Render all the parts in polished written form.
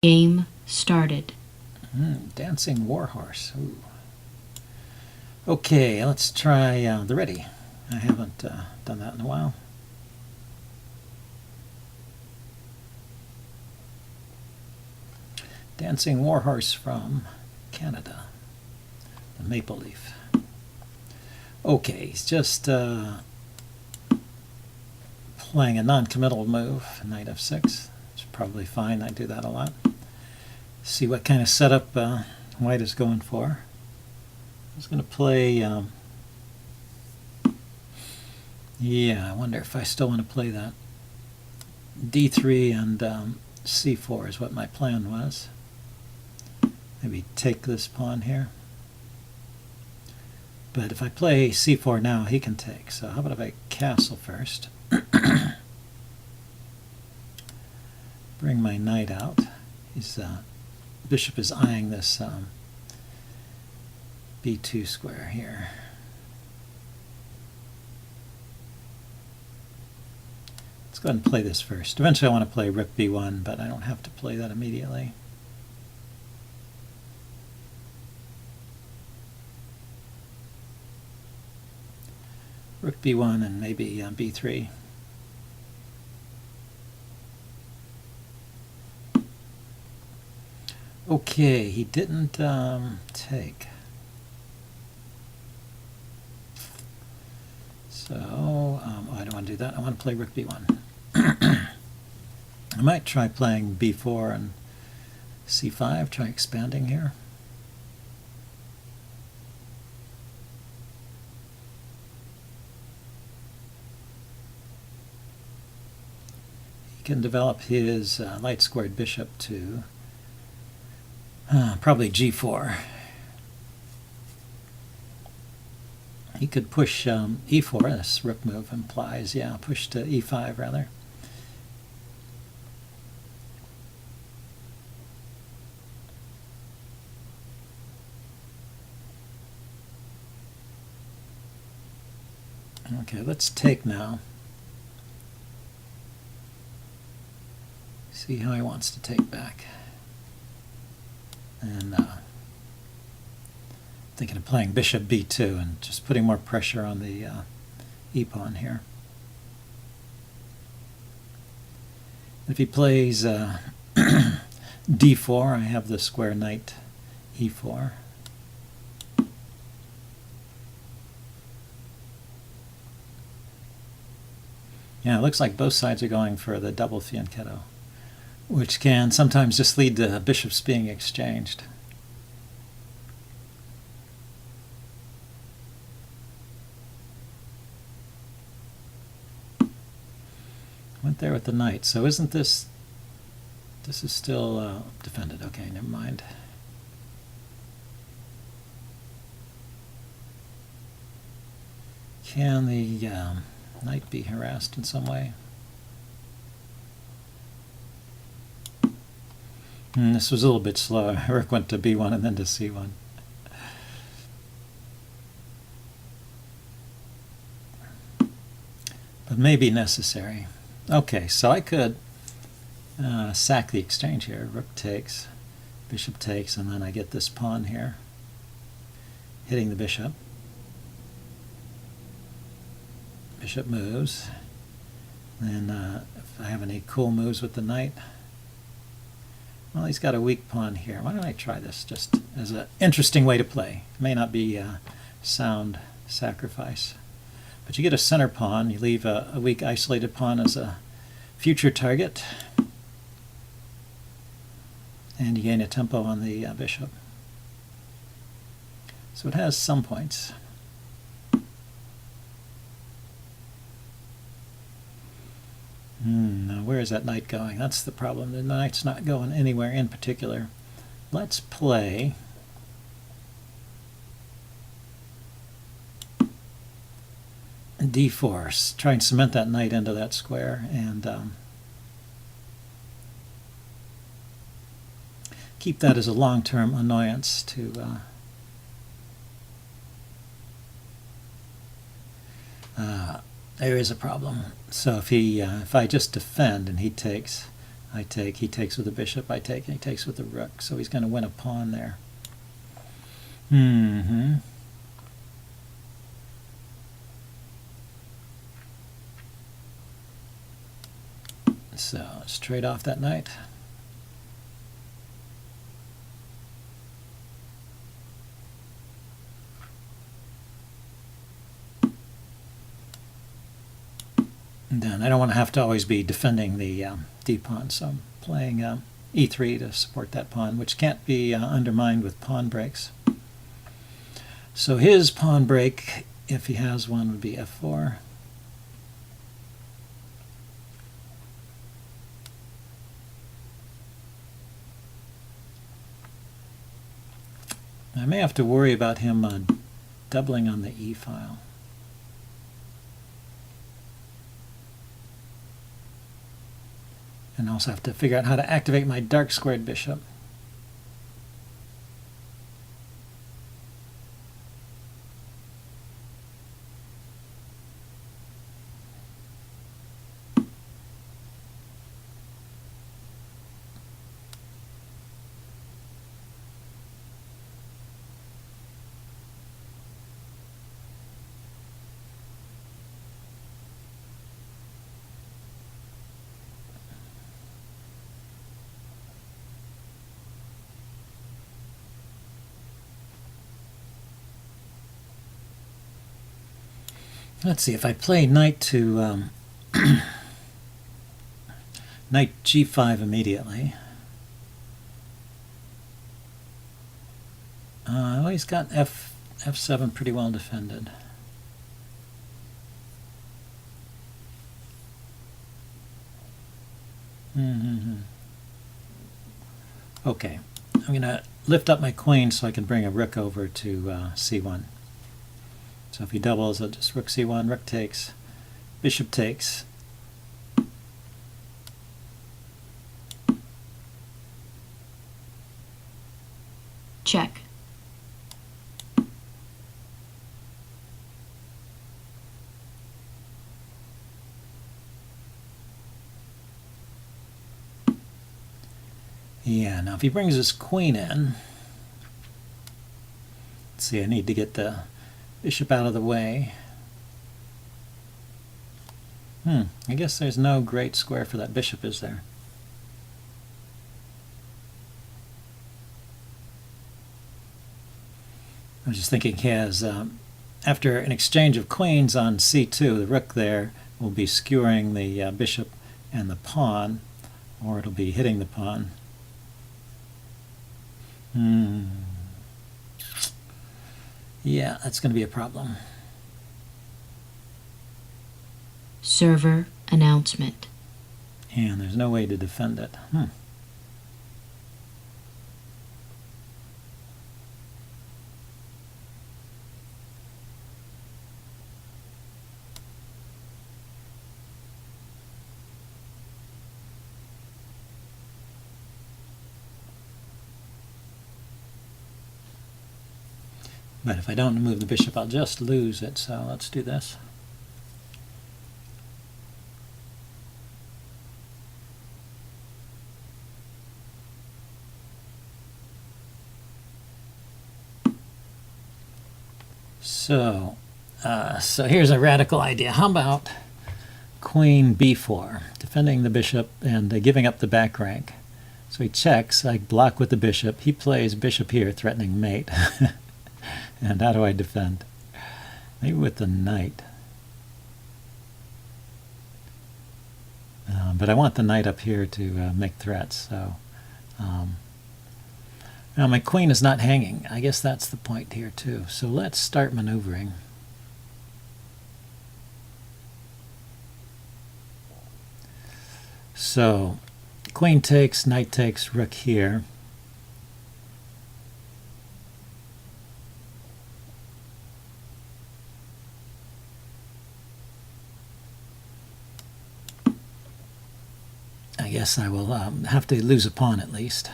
Game started. Dancing warhorse. Ooh. Okay, let's try the Reti. I haven't done that in a while. Dancing warhorse from Canada. The maple leaf. Okay, he's just playing a non-committal move, knight f6. It's probably fine, I do that a lot. See what kind of setup white is going for. I was going to play, yeah, I wonder if I still want to play that. d3 and c4 is what my plan was. Maybe take this pawn here. But if I play c4 now, he can take. So how about if I castle first? Bring my knight out. His bishop is eyeing this b2 square here. Let's go ahead and play this first. Eventually I want to play rook b1, but I don't have to play that immediately. Rook b1 and maybe b3. Okay, he didn't take. So, I don't want to do that. I want to play rook b1. I might try playing b4 and c5, try expanding here. He can develop his light squared bishop to probably g4. He could push e4, this rook move implies, yeah, push to e5 rather. Okay, let's take now. See how he wants to take back. And thinking of playing bishop b2 and just putting more pressure on the e-pawn here. If he plays d4, I have the square knight e4. Yeah, it looks like both sides are going for the double fianchetto, which can sometimes just lead to bishops being exchanged. Went there with the knight. So isn't this is still defended? Okay, never mind. Can the knight be harassed in some way? This was a little bit slow. Rook went to b1 and then to c1. But maybe necessary. Okay, so I could sack the exchange here. Rook takes, bishop takes, and then I get this pawn here, hitting the bishop. Bishop moves. Then if I have any cool moves with the knight, well, he's got a weak pawn here. Why don't I try this just as an interesting way to play? It may not be a sound sacrifice. But you get a center pawn. You leave a weak isolated pawn as a future target. And you gain a tempo on the bishop. So it has some points. Now where is that knight going? That's the problem. The knight's not going anywhere in particular. Let's play d4. Try and cement that knight into that square and keep that as a long-term annoyance to there is a problem. So if I just defend and he takes, I take, he takes with the bishop, I take, and he takes with the rook. So he's going to win a pawn there. So let's trade off that knight. And then I don't want to have to always be defending the d-pawn, so I'm playing e3 to support that pawn, which can't be undermined with pawn breaks. So his pawn break, if he has one, would be f4. I may have to worry about him doubling on the e-file. And also have to figure out how to activate my dark squared bishop. Let's see, if I play knight to knight g5 immediately. Well, he's got f7 pretty well defended. Okay, I'm going to lift up my queen so I can bring a rook over to c1. So if he doubles, I'll just rook c1, rook takes, bishop takes. Check. Yeah, now if he brings his queen in, let's see, I need to get the bishop out of the way. I guess there's no great square for that bishop, is there? I was just thinking he has, after an exchange of queens on c2, the rook there will be skewering the bishop and the pawn, or it'll be hitting the pawn. Yeah, that's going to be a problem. Server announcement. And there's no way to defend it. But if I don't move the bishop, I'll just lose it. So let's do this. So here's a radical idea. How about queen b4, defending the bishop and giving up the back rank? So he checks, I block with the bishop. He plays bishop here, threatening mate. And how do I defend? Maybe with the knight. But I want the knight up here to make threats. So now my queen is not hanging. I guess that's the point here too. So let's start maneuvering. So queen takes, knight takes, rook here. I guess I will have to lose a pawn at least.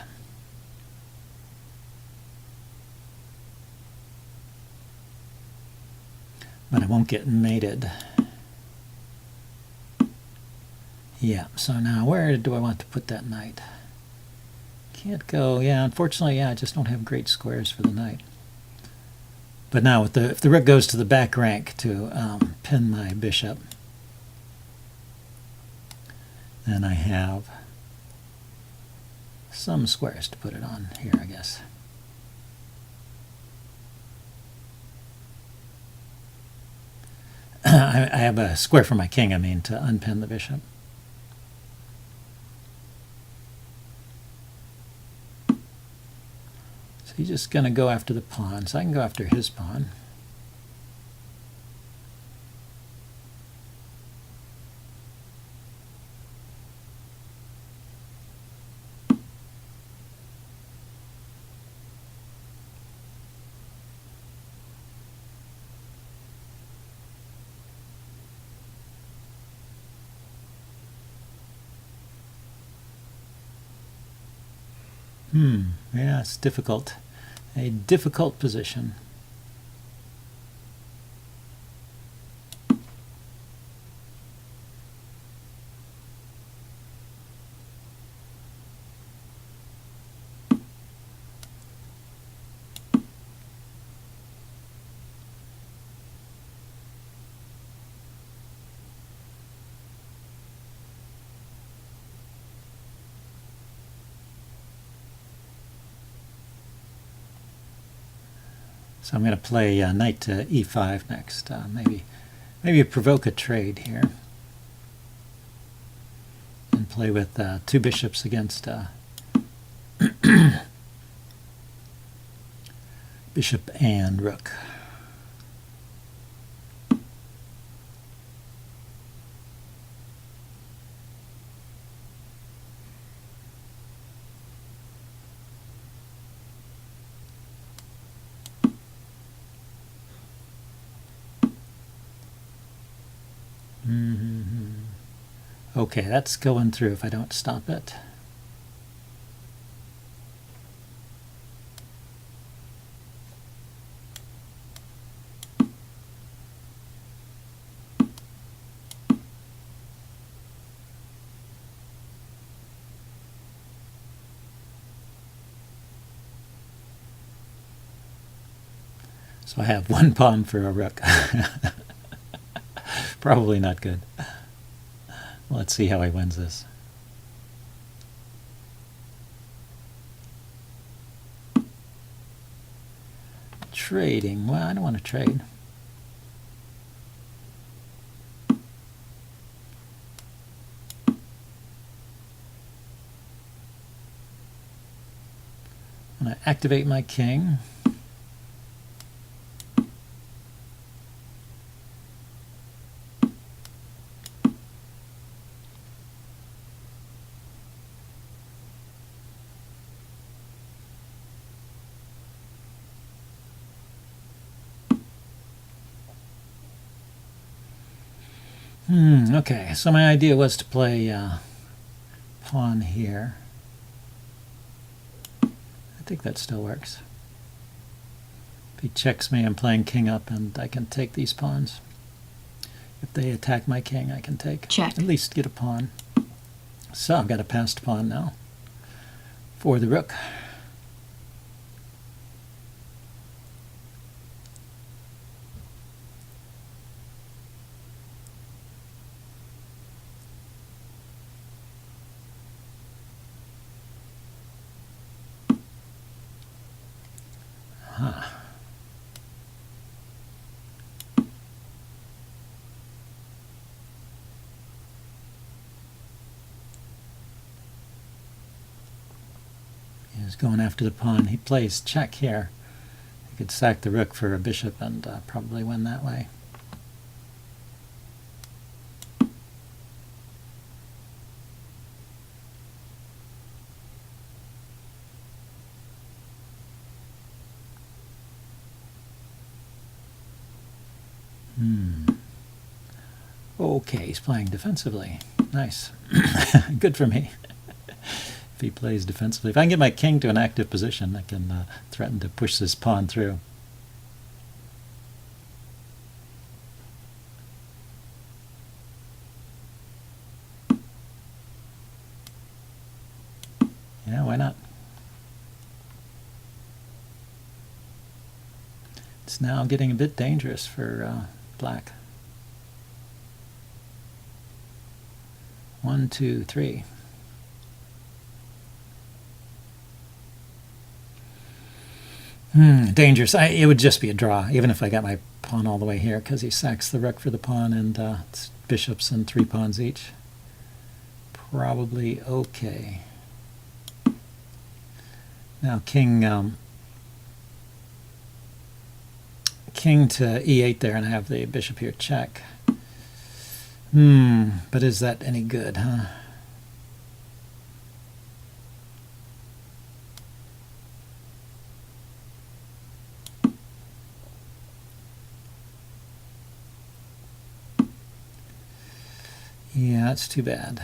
But I won't get mated. Yeah, so now where do I want to put that knight? Can't go, yeah, unfortunately, yeah, I just don't have great squares for the knight. But now with if the rook goes to the back rank to pin my bishop, then I have some squares to put it on here, I guess. I have a square for my king, I mean, to unpin the bishop. So he's just going to go after the pawn, so I can go after his pawn. Yeah, it's difficult. A difficult position. So I'm going to play knight to e5 next. Maybe provoke a trade here. And play with 2 bishops against bishop and rook. Okay, that's going through if I don't stop it. So I have 1 pawn for a rook. Probably not good. Let's see how he wins this. Trading. Well, I don't want to trade. I'm going to activate my king. Okay, so my idea was to play pawn here. I think that still works. If he checks me, I'm playing king up, and I can take these pawns. If they attack my king, I can take. Check. At least get a pawn. So I've got a passed pawn now for the rook. He's going after the pawn. He plays check here. He could sack the rook for a bishop and probably win that way. Okay, he's playing defensively. Nice. Good for me. If he plays defensively. If I can get my king to an active position, I can threaten to push this pawn through. It's now getting a bit dangerous for black. 1, 2, 3. Dangerous. It would just be a draw, even if I got my pawn all the way here, because he sacks the rook for the pawn, and it's bishops and 3 pawns each. Probably okay. Now king to e8 there, and I have the bishop here check. But is that any good, huh? Yeah, that's too bad.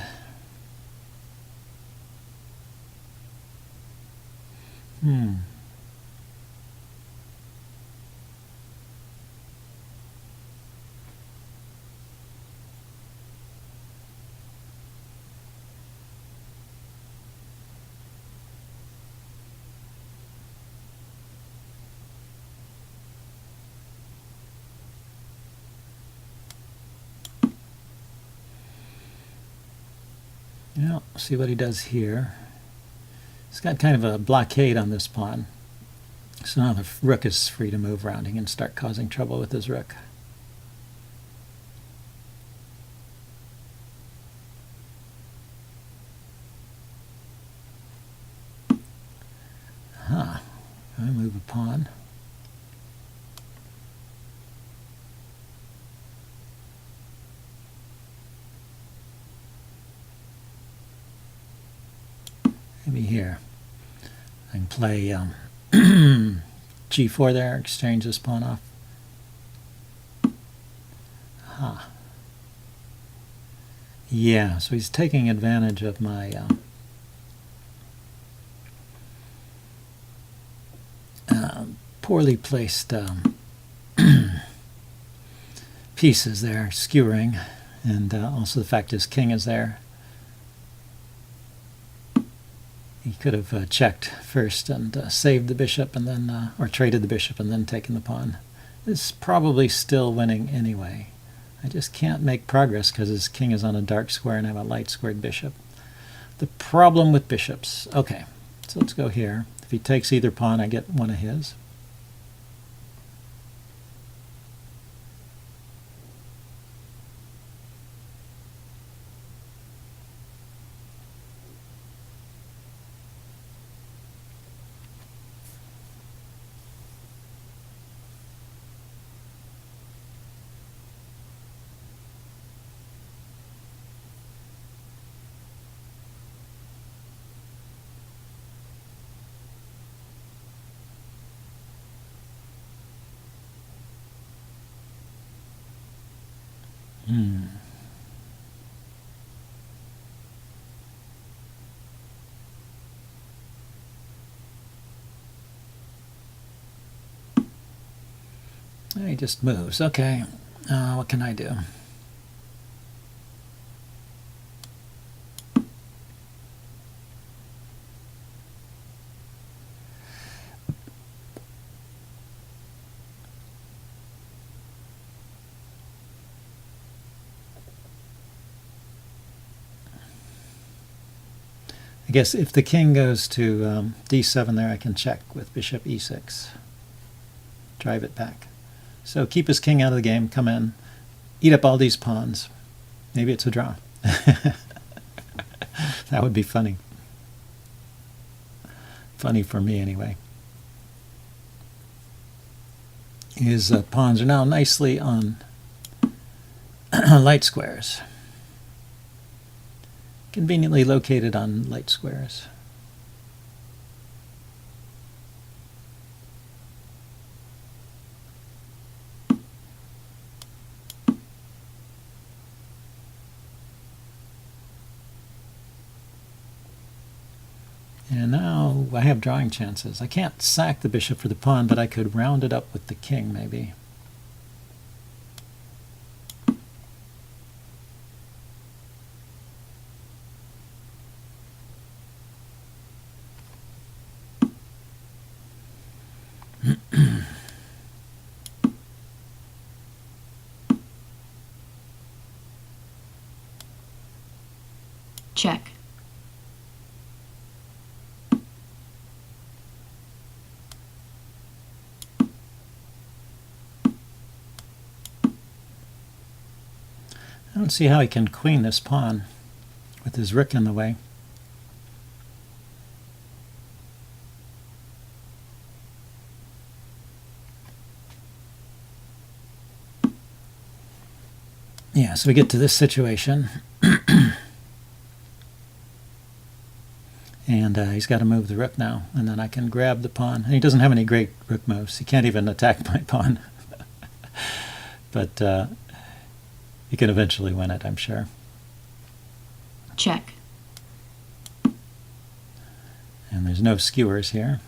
Yeah, see what he does here. He's got kind of a blockade on this pawn. So now the rook is free to move around. He can start causing trouble with his rook. I move a pawn. Maybe here. I can play g4 there, exchange this pawn off. Yeah, so he's taking advantage of my poorly placed pieces there, skewering, and also the fact his king is there. He could have checked first and saved the bishop, and then or traded the bishop and then taken the pawn. It's probably still winning anyway. I just can't make progress because his king is on a dark square and I have a light squared bishop. The problem with bishops. Okay, so let's go here. If he takes either pawn, I get one of his. He just moves. Okay, what can I do? I guess if the king goes to d7 there, I can check with bishop e6. Drive it back. So keep his king out of the game, come in, eat up all these pawns. Maybe it's a draw. That would be funny. Funny for me anyway. His pawns are now nicely on light squares. Conveniently located on light squares. And now I have drawing chances. I can't sack the bishop for the pawn, but I could round it up with the king maybe. Check. I don't see how he can queen this pawn with his rook in the way. Yeah, so we get to this situation. And he's got to move the rook now, and then I can grab the pawn. And he doesn't have any great rook moves. He can't even attack my pawn. But he can eventually win it, I'm sure. Check. And there's no skewers here.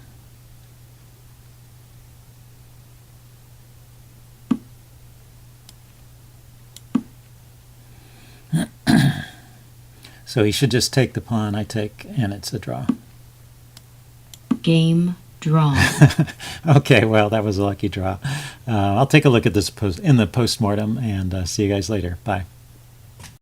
So he should just take the pawn, I take, and it's a draw. Game drawn. Okay, well, that was a lucky draw. I'll take a look at this in the postmortem and see you guys later. Bye.